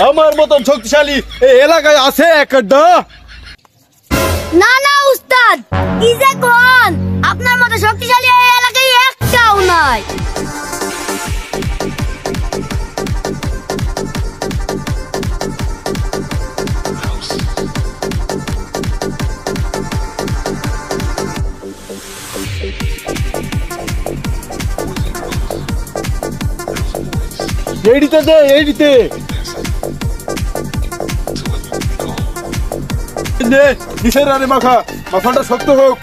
আমার মতন শক্তিশালী এই এলাকায় আছে একটা? না না উস্তাদ, কি যে কোন, আপনার মতো শক্তিশালী এই এলাকায় একটাও নাই। এইদিতে দে, এইদিতে নিচের রানে মাখা, মাখাটা শক্ত হোক।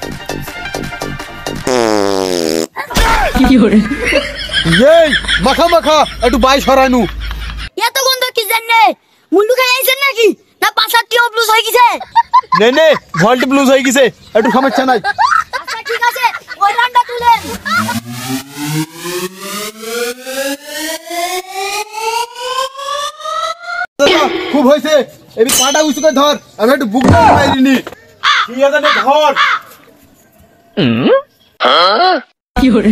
এই মাখা মাখা একটু বাই সরানু। এত গন্ধ কি জানে? মুন্ডু খাই আইছেন নাকি? না পাশাটি অবলুজ হয়ে গেছে? নে নে, ভল্ট ব্লুজ হয়ে গেছে, একটু সমস্যা নাই। আচ্ছা ঠিক আছে, ওই রান্না তুলেন। খুব হয়েছে, এই পাটা উঁচু করে ধর, আমি একটু বুক পাইনি। ঠিক আছে নে, ধর। কি হরে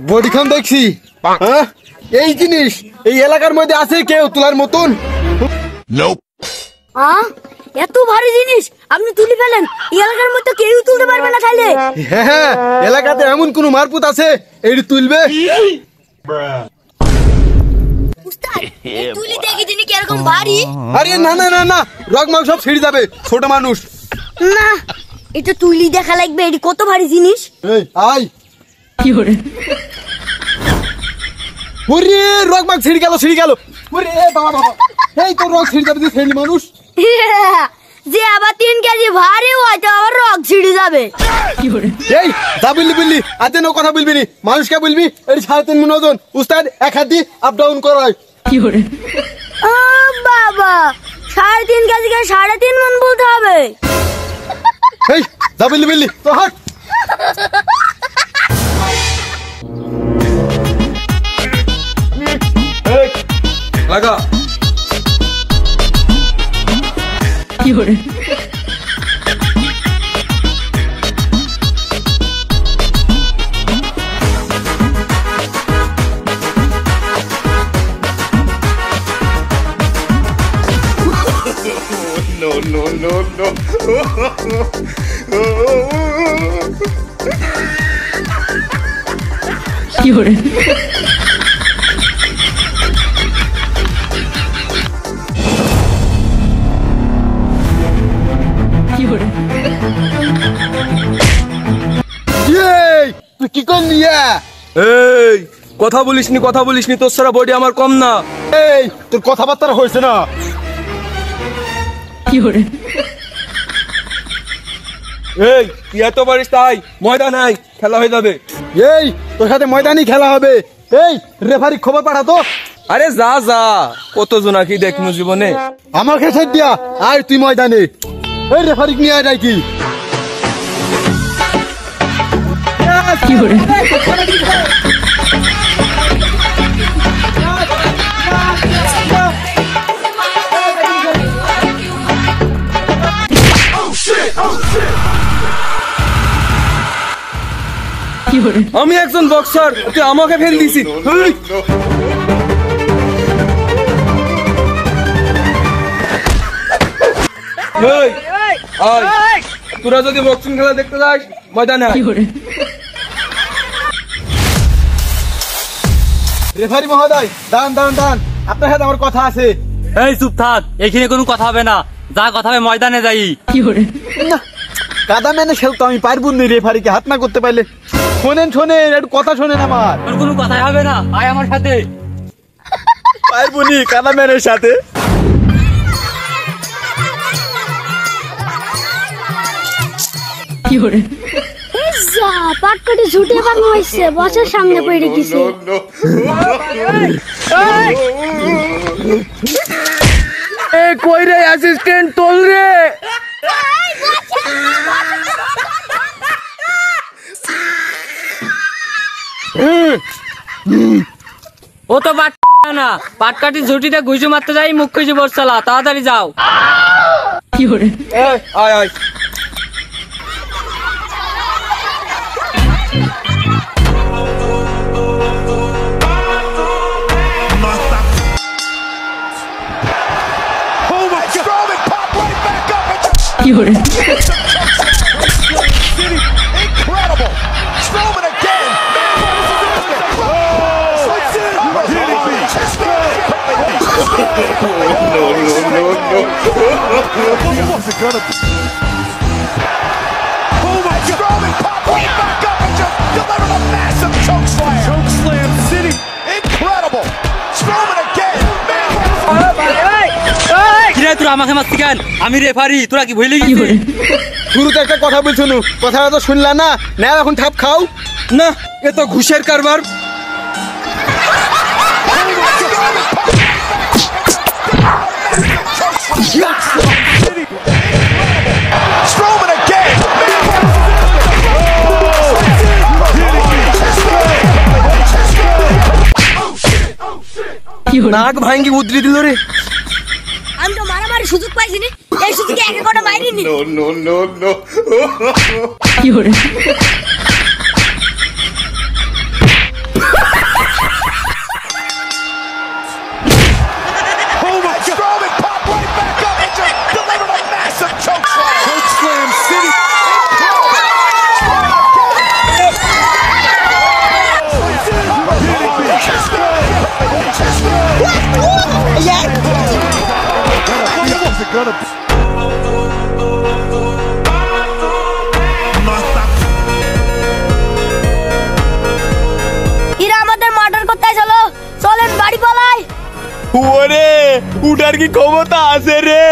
বডি খান দেখছি, হ্যাঁ এই জিনিস এই এলাকার মধ্যে আছে কেউ তোলার মতন? এত ভারী জিনিস আপনি তুলে ফেলেন, এই এলাকার মধ্যে কেউ তুলতে পারবে না তাহলে? হ্যাঁ, এলাকাতে এমন কোন মারপুত আছে এইটি তুলবে? উস্তাদ, তুলি দেখি তিনি কি এরকম ভারী? আরে না না না না, রগ মাল সব ছিঁড়ে যাবে, ছোট মানুষ। না, এটা তুলি দেখা লাগবে, এটি কত ভারী জিনিস। এই আয়। কি হরে ওরে রগ মাল ছিঁড়ে গেল, ছিঁড়ে গেল। ওরে বাবা বাবা, এই তো রগ ছিঁড়ে যাবে, ছিঁড়ি মানুষ। যে আবার 3 কেজি ভারী হয় তো আবার রগ ছিঁড়ে যাবে। কি হরে এই যা বললি বললি, আতে নো কথা বলবি নি, মানুষকে বলবি এটি 3.5 মণ ওজন। উস্তাদ এক হাত দিয়ে আপ ডাউন করায়। কি হরে ও বাবা, 3.5 কেজিকে 3.5 মণ বলতে হবে। এই যা বললি বললি, তো হাট। লাগা। কি হরে No, no, no, no. কি হরে কি হরে তুই কি করলি? এই কথা বলিসনি, কথা বলিসনি, তোর সারা বডি আমার কম না। এই তোর কথাবার্তা হয়েছে না। কি হরে এই তুই এত পারিস তাই, ময়দান নাই, খেলা হয়ে যাবে। এই তোর সাথে ময়দানি খেলা হবে। এই রেফারি খবর পাঠাতো। আরে যা যা, কত জনা কি দেখনু জীবনে। আমার কাছে দিয়া আয় তুই ময়দানে। এই রেফারি নিয়ে আয় কি? কি হরে কি হরে আমি একজন বক্সার, তুই আমাকে ফেল দিছিস। এই আয়, তোরা যদি বক্সিং খেলা দেখতে যাস ময়দানে আয়। কি হরে রেফারি মহোদয়, দাঁড়ান দাঁড়ান দাঁড়ান, আপনার সাথে আমার কথা আছে। এই চুপ থাক, এখানে কোনো কথা হবে না, যা কথা হবে ময়দানে যাই। কি হরে না, কাদা মেনে খেলতো আমি পারবো না রেফারিকে হাত না করতে পারলে। শোনেন শোনেন, একটু কথা শোনেন আমার। তোর কোনো কথাই হবে না, আয় আমার সাথে। পারবো নি কাদা মেনের সাথে। কি হরে যা পাটকাটি ছুটে বানো হইছে, বসের সামনে পড়ে গেছে। এ কই রে অ্যাসিস্ট্যান্ট, তোল রে। তো পাট না, পাটকাটি ঝুটিতে ঘুষি মারতে যাই মুখ খুঁজে বসছালা, তাড়াতাড়ি যাও। কি hore এই, আয় আয়। কি hore Incredible! Strowman again! Strowman popped right back up and just delivered a massive choke slam! Choke slam city! Incredible! Strowman again! কিরে তোরা আমাকে মারছি কেন? আমি রেফারি, তোরা কি ভুলে কি গেছিস? hore শুরুতে একটা কথা বলছিল, কথাটা তো শুনলা না, নাও এখন ঠাপ খাও। না, এ তো ঘুষের কারবার। Strowman again! কি hore নাক ভাঙ্গি উদরি দিল রে। আমি তো মারামারি সুযোগ পাইছি নি, এই সুযোগে একে কটা মারিনি। কি hore Strowman popped right back up and just delivered a massive choke slam! Choke slam city! এরা আমাদের মার্ডার করতে চলো, চলেন বাড়ি পালাই। ওরে উঠার কি ক্ষমতা আছে রে?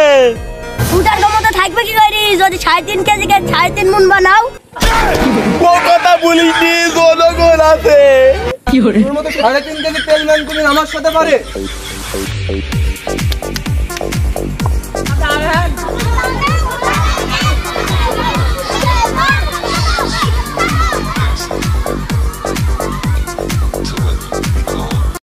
উটার ক্ষমতা থাকবে কি করি যদি 3.5 কেজি কে 3.5 মন বানাও। ও কথা বলিনি, জনগণ আছে। কি hore 3.5 কেজি তেল ম্যান কোনদিন আমার সাথে পারে?